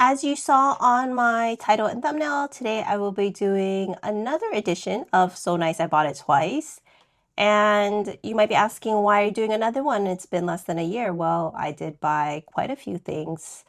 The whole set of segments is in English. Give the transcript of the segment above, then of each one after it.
As you saw on my title and thumbnail, today I will be doing another edition of So Nice I Bought It Twice. And you might be asking, why are you doing another one? It's been less than a year. Well, I did buy quite a few things,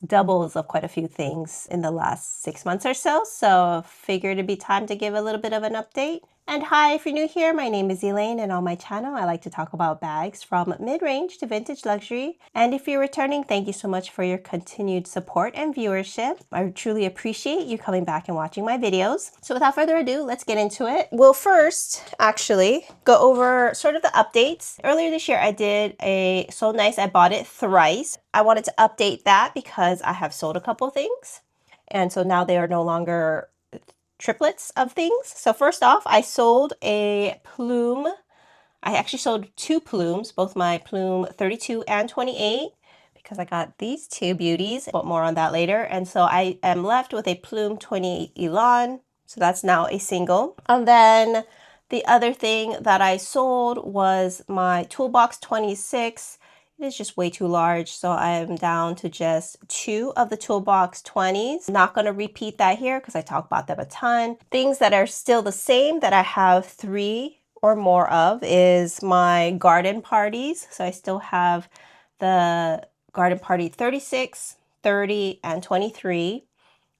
doubles of quite a few things in the last 6 months or so. So figured it'd be time to give a little bit of an update. And hi, if you're new here, my name is Elaine, and on my channel I like to talk about bags from mid-range to vintage luxury. And if you're returning, thank you so much for your continued support and viewership. I truly appreciate you coming back and watching my videos. So without further ado, let's get into it. We'll first actually go over sort of the updates. Earlier this year I did a So Nice I Bought It Thrice. I wanted to update that because I have sold a couple things, and so now they are no longer triplets of things. So first off, I sold a plume. I actually sold 2 plumes, both my plume 32 and 28, because I got these 2 beauties, but more on that later. And so I am left with a plume 28 Elan. So that's now a single. And then the other thing that I sold was my toolbox 26. It is just way too large, so I am down to just 2 of the toolbox 20s. Not going to repeat that here because I talk about them a ton. Things that are still the same that I have 3 or more of is my garden parties. So I still have the garden party 36, 30, and 23.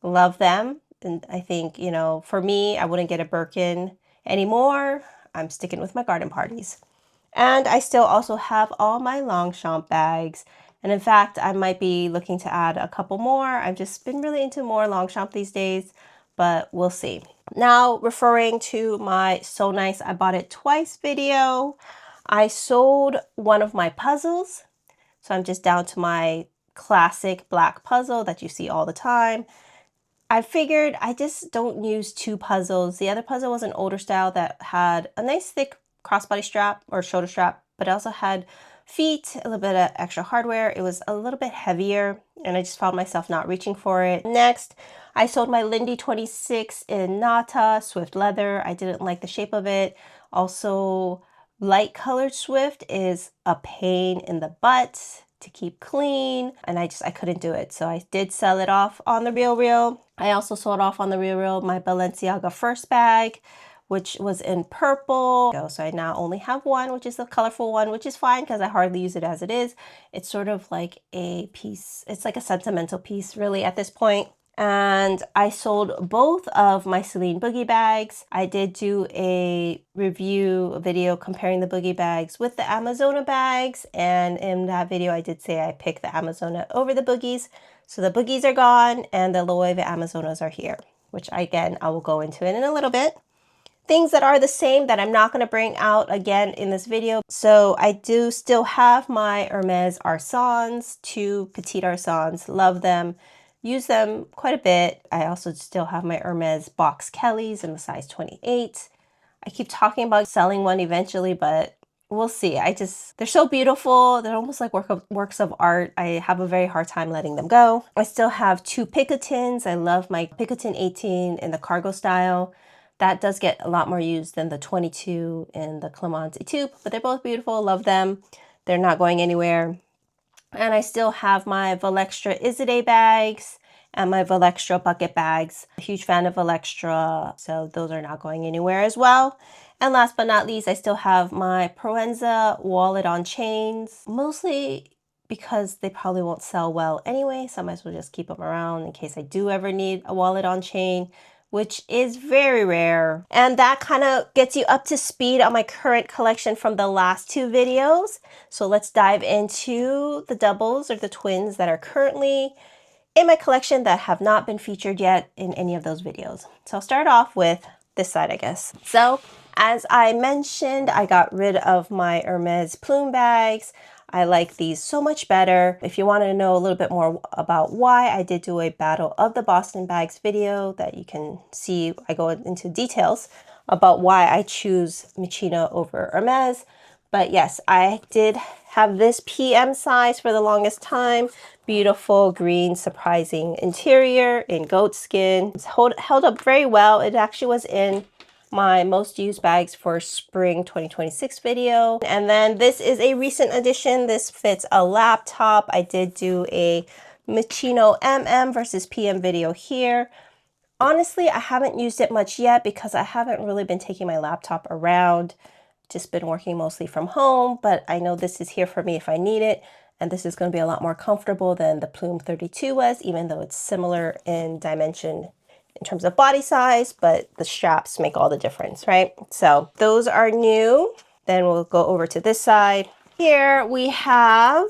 Love them. And I think, you know, for me, I wouldn't get a Birkin anymore. I'm sticking with my garden parties. And I still also have all my Longchamp bags. And in fact, I might be looking to add a couple more. I've just been really into more Longchamp these days, but we'll see. Now, referring to my So Nice I Bought It Twice video, I sold one of my puzzles. So I'm just down to my classic black puzzle that you see all the time. I figured I just don't use 2 puzzles. The other puzzle was an older style that had a nice thick crossbody strap or shoulder strap, but it also had feet, a little bit of extra hardware. It was a little bit heavier, and I just found myself not reaching for it. Next, I sold my Lindy 26 in Nata, Swift leather. I didn't like the shape of it. Also, light colored Swift is a pain in the butt to keep clean, and I couldn't do it. So I did sell it off on the RealReal. I also sold off on the RealReal my Balenciaga First bag, which was in purple. So I now only have one, which is the colorful one, which is fine because I hardly use it as it is. It's sort of like a piece. It's like a sentimental piece really at this point. And I sold both of my Celine Boogie bags. I did do a review video comparing the Boogie bags with the Amazona bags. And in that video, I did say I picked the Amazona over the Boogies. So the Boogies are gone and the Loewe Amazonas are here, which again, I will go into it in a little bit. Things that are the same that I'm not going to bring out again in this video. So I do still have my Hermes Arsons, 2 petite Arsons, love them, use them quite a bit. I also still have my Hermes Box Kellys in the size 28. I keep talking about selling one eventually, but we'll see. They're so beautiful. They're almost like works of art. I have a very hard time letting them go. I still have 2 Picotins. I love my Picotin 18 in the cargo style. That does get a lot more used than the 22 in the Clemence Etude, but they're both beautiful. Love them. They're not going anywhere. And I still have my Valextra Izide bags and my Valextra bucket bags. A huge fan of Valextra, so those are not going anywhere as well. And last but not least, I still have my Proenza wallet on chains, mostly because they probably won't sell well anyway, so I might as well just keep them around in case I do ever need a wallet on chain, which is very rare. And that kind of gets you up to speed on my current collection from the last 2 videos. So let's dive into the doubles or the twins that are currently in my collection that have not been featured yet in any of those videos. So I'll start off with this side, I guess. So as I mentioned, I got rid of my Hermes plume bags. I like these so much better. If you want to know a little bit more about why, I did do a Battle of the Boston Bags video that you can see. I go into details about why I choose Michino over Hermes. But yes, I did have this PM size for the longest time. Beautiful green, surprising interior in goat skin. It's held up very well. It actually was in my most used bags for spring 2026 video. And then this is a recent addition. This fits a laptop. I did do a Michino MM versus PM video here. Honestly, I haven't used it much yet because I haven't really been taking my laptop around. Just been working mostly from home, but I know this is here for me if I need it. And this is going to be a lot more comfortable than the Plume 32 was, even though it's similar in dimension in terms of body size, but the straps make all the difference, right? So those are new. Then we'll go over to this side. Here we have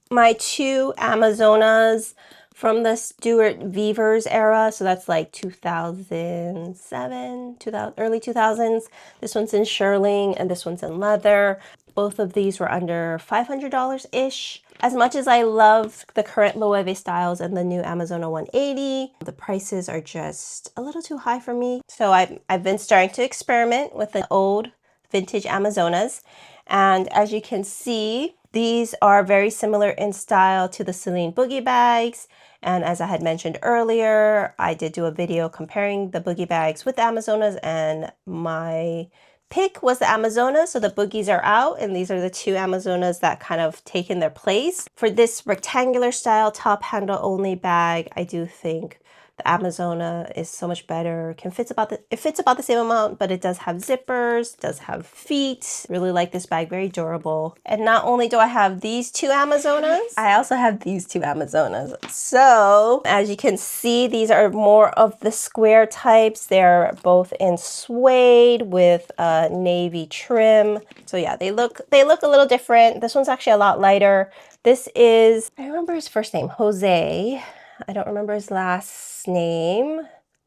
my two Amazonas from the Stuart Vevers era. So that's like 2007, early 2000s. This one's in shearling and this one's in leather. Both of these were under $500-ish. As much as I love the current Loewe styles and the new Amazona 180, the prices are just a little too high for me. So I've been starting to experiment with the old vintage Amazonas. And as you can see, these are very similar in style to the Celine Boogie bags. And as I had mentioned earlier, I did do a video comparing the Boogie bags with the Amazonas, and my pick was the Amazona, so the Boogies are out, and these are the two Amazonas that kind of taken their place. For this rectangular style top handle only bag, I do think the Amazona is so much better. It fits about the same amount, but it does have zippers, does have feet. Really like this bag, very durable. And not only do I have these two Amazonas, I also have these two Amazonas. So as you can see, these are more of the square types. They're both in suede with navy trim. So yeah, they look a little different. This one's actually a lot lighter. This is, I remember his first name, Jose. I don't remember his last name,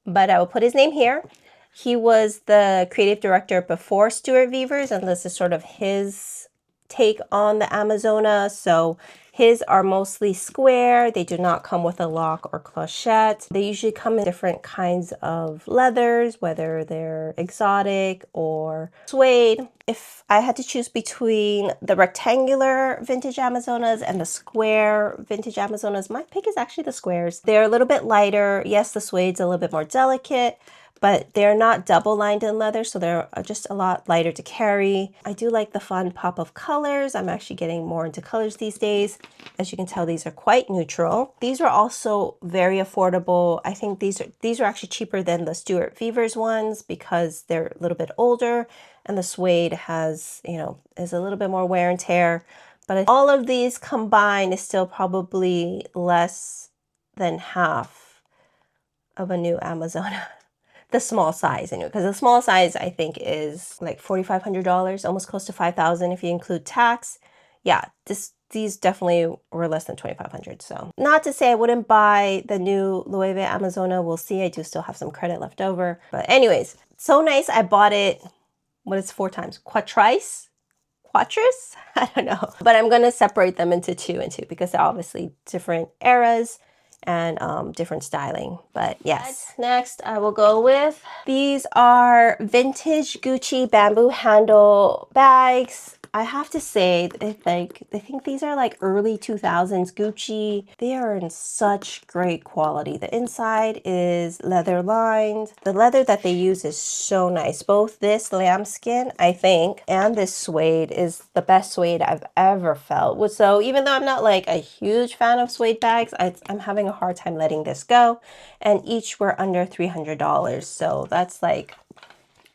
but I will put his name here. He was the creative director before Stuart Vevers, and this is sort of his take on the Amazona. So his are mostly square. They do not come with a lock or clochette. They usually come in different kinds of leathers, whether they're exotic or suede. If I had to choose between the rectangular vintage Amazonas and the square vintage Amazonas, my pick is actually the squares. They're a little bit lighter. Yes, the suede's a little bit more delicate, but they're not double lined in leather, so they're just a lot lighter to carry. I do like the fun pop of colors. I'm actually getting more into colors these days. As you can tell, these are quite neutral. These are also very affordable. I think these are actually cheaper than the Stuart Vevers ones because they're a little bit older, and the suede has, is a little bit more wear and tear. But all of these combined is still probably less than half of a new Amazona. The small size, anyway, because the small size I think is like $4,500, almost close to $5,000 if you include tax. Yeah, these definitely were less than $2,500. So not to say I wouldn't buy the new Loewe Amazona. We'll see. I do still have some credit left over. But anyways, so nice. I bought it. What is 4 times? Quatrice? I don't know. But I'm going to separate them into 2 and 2 because they're obviously different eras and different styling. But yes, next I will go with, these are vintage Gucci bamboo handle bags. I have to say, I think these are like early 2000s Gucci. They are in such great quality. The inside is leather lined. The leather that they use is so nice. Both this lambskin, I think, and this suede is the best suede I've ever felt. So even though I'm not like a huge fan of suede bags, I'm having a hard time letting this go. And each were under $300. So that's like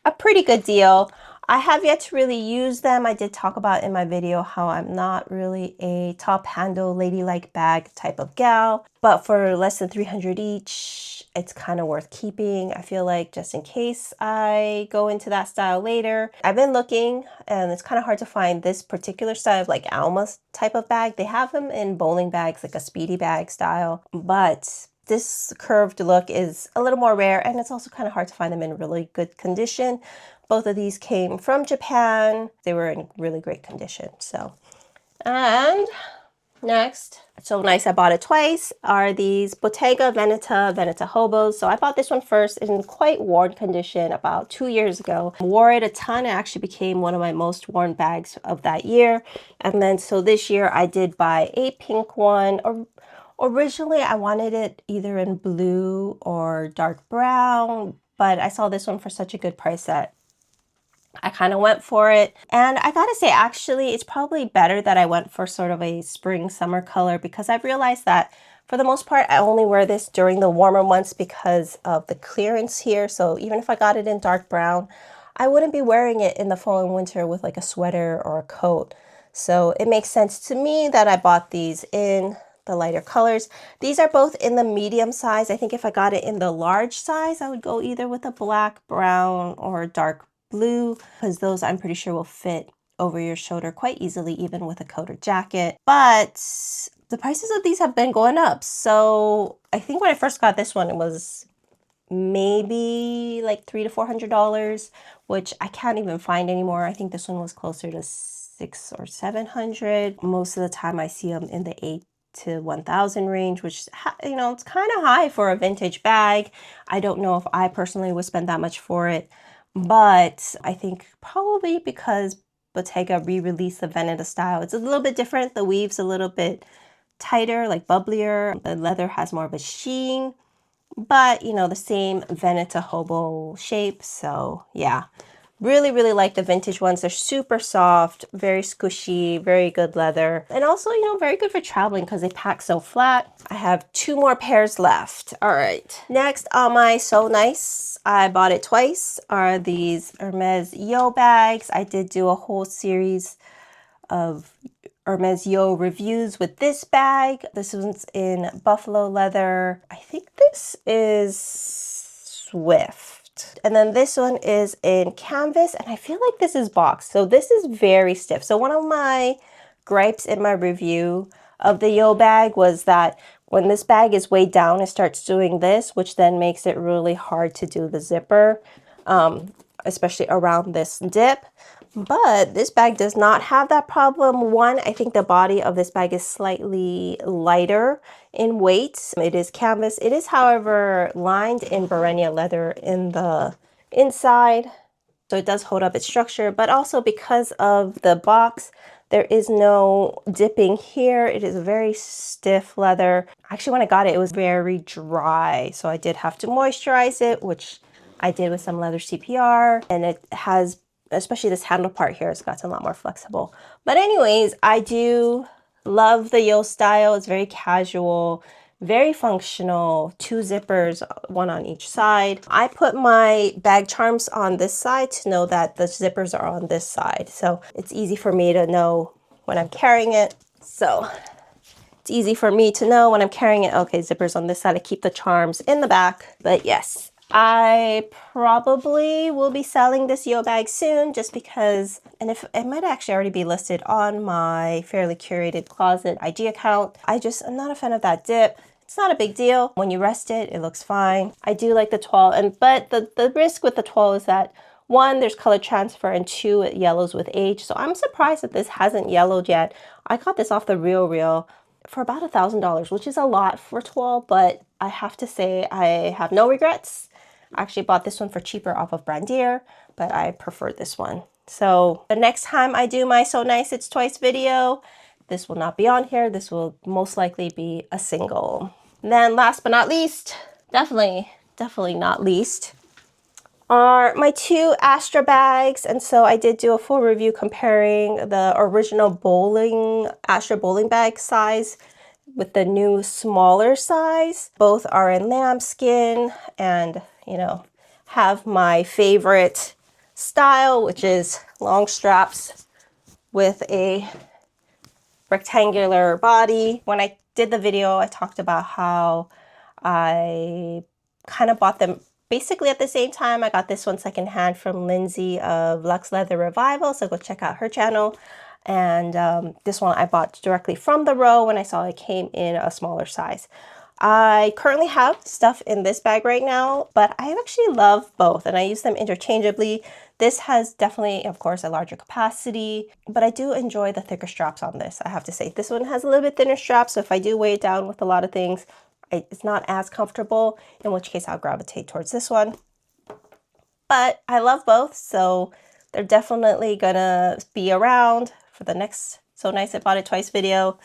a pretty good deal. I have yet to really use them. I did talk about in my video how I'm not really a top handle ladylike bag type of gal, but for less than $300 each, it's kind of worth keeping. I feel like just in case I go into that style later. I've been looking and it's kind of hard to find this particular style of like Alma's type of bag. They have them in bowling bags, like a speedy bag style, but this curved look is a little more rare, and it's also kind of hard to find them in really good condition. Both of these came from Japan. They were in really great condition. So, and next, so nice, I bought it twice, are these Bottega Veneta Veneta hobos. So I bought this one first in quite worn condition about 2 years ago. Wore it a ton. It actually became one of my most worn bags of that year. And then so this year I did buy a pink one. Originally, I wanted it either in blue or dark brown, but I saw this one for such a good price that I kind of went for it. And I gotta say, actually, it's probably better that I went for sort of a spring summer color because I've realized that For the most part, I only wear this during the warmer months because of the clearance here. So even if I got it in dark brown, I wouldn't be wearing it in the fall and winter with like a sweater or a coat. So it makes sense to me that I bought these in the lighter colors. These are both in the medium size. I think if I got it in the large size, I would go either with a black, brown, or dark blue, because those I'm pretty sure will fit over your shoulder quite easily, even with a coat or jacket. But the prices of these have been going up. So I think when I first got this one, it was maybe like $300 to $400, which I can't even find anymore. I think this one was closer to $600 or $700. Most of the time I see them in the $800 to $1,000 range, which, you know, it's kind of high for a vintage bag. I don't know if I personally would spend that much for it, but I think probably because Bottega re-released the Veneta style. It's a little bit different. The weave's a little bit tighter, like bubblier. The leather has more of a sheen, but you know, the same Veneta hobo shape. So yeah, really, really like the vintage ones. They're super soft, very squishy, very good leather. And also, you know, very good for traveling because they pack so flat. I have 2 more pairs left. All right. Next on my So Nice, I bought it twice, are these Hermes Yeoh bags. I did do a whole series of Hermes Yeoh reviews with this bag. This one's in buffalo leather. I think this is Swift. And then this one is in canvas, and I feel like this is boxed. So this is very stiff. So one of my gripes in my review of the Yeoh bag was that when this bag is weighed down, it starts doing this, which then makes it really hard to do the zipper, especially around this dip. But this bag does not have that problem. One, I think the body of this bag is slightly lighter in weight. It is canvas. It is, however, lined in Barenia leather in the inside. So it does hold up its structure, but also because of the box, there is no dipping here. It is a very stiff leather. Actually, when I got it, it was very dry. So I did have to moisturize it, which I did with some leather CPR. And it has, especially this handle part here, it's gotten a lot more flexible. But anyways, I do love the Yeoh style. It's very casual, very functional, 2 zippers, 1 on each side. I put my bag charms on this side to know that the zippers are on this side. So it's easy for me to know when I'm carrying it. So it's easy for me to know when I'm carrying it. Okay, zippers on this side. I keep the charms in the back. But yes, I probably will be selling this Yeoh bag soon, just because, and if it might actually already be listed on my Fairly Curated Closet IG account. I'm not a fan of that dip. It's not a big deal. When you rest it, it looks fine. I do like the toile, but the risk with the toile is that 1, there's color transfer, and 2, it yellows with age. So I'm surprised that this hasn't yellowed yet. I got this off the Real for about $1,000, which is a lot for toile, but I have to say I have no regrets. I actually bought this one for cheaper off of Brandier, but I preferred this one. So the next time I do my So Nice It's Twice video, this will not be on here. This will most likely be a single. And then last but not least, definitely not least, are my 2 Astra bags. And so I did do a full review comparing the original Astra bowling bag size with the new smaller size. Both are in lambskin and, you know, have my favorite style, which is long straps with a rectangular body. When I did the video, I talked about how I kind of bought them basically at the same time. I got this one secondhand from Lindsay of Luxe Leather Revival, so go check out her channel. And this one I bought directly from the Row when I saw it came in a smaller size. I currently have stuff in this bag right now, but I actually love both and I use them interchangeably. This has definitely, of course, a larger capacity, but I do enjoy the thicker straps on this, I have to say. This one has a little bit thinner straps, so if I do weigh it down with a lot of things, it's not as comfortable, in which case I'll gravitate towards this one. But I love both, so they're definitely gonna be around for the next So Nice I Bought It Twice video,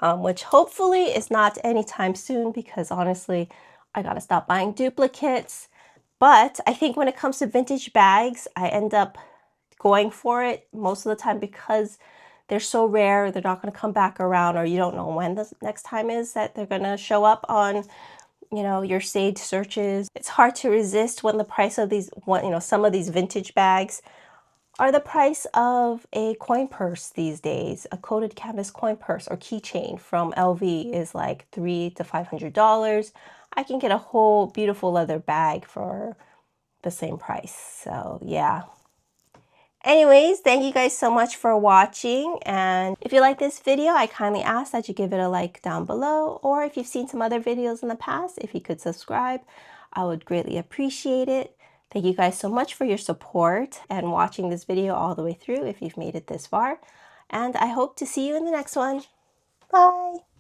which hopefully is not anytime soon, because honestly, I gotta stop buying duplicates. But I think when it comes to vintage bags, I end up going for it most of the time because they're so rare, they're not going to come back around, or you don't know when the next time is that they're going to show up on, you know, your saved searches. It's hard to resist when the price of these, you know, some of these vintage bags are the price of a coin purse these days. A coated canvas coin purse or keychain from LV is like $300 to $500. I can get a whole beautiful leather bag for the same price. So yeah. Anyways, thank you guys so much for watching, and if you like this video, I kindly ask that you give it a like down below, or if you've seen some other videos in the past, if you could subscribe, I would greatly appreciate it. Thank you guys so much for your support and watching this video all the way through if you've made it this far, and I hope to see you in the next one. Bye!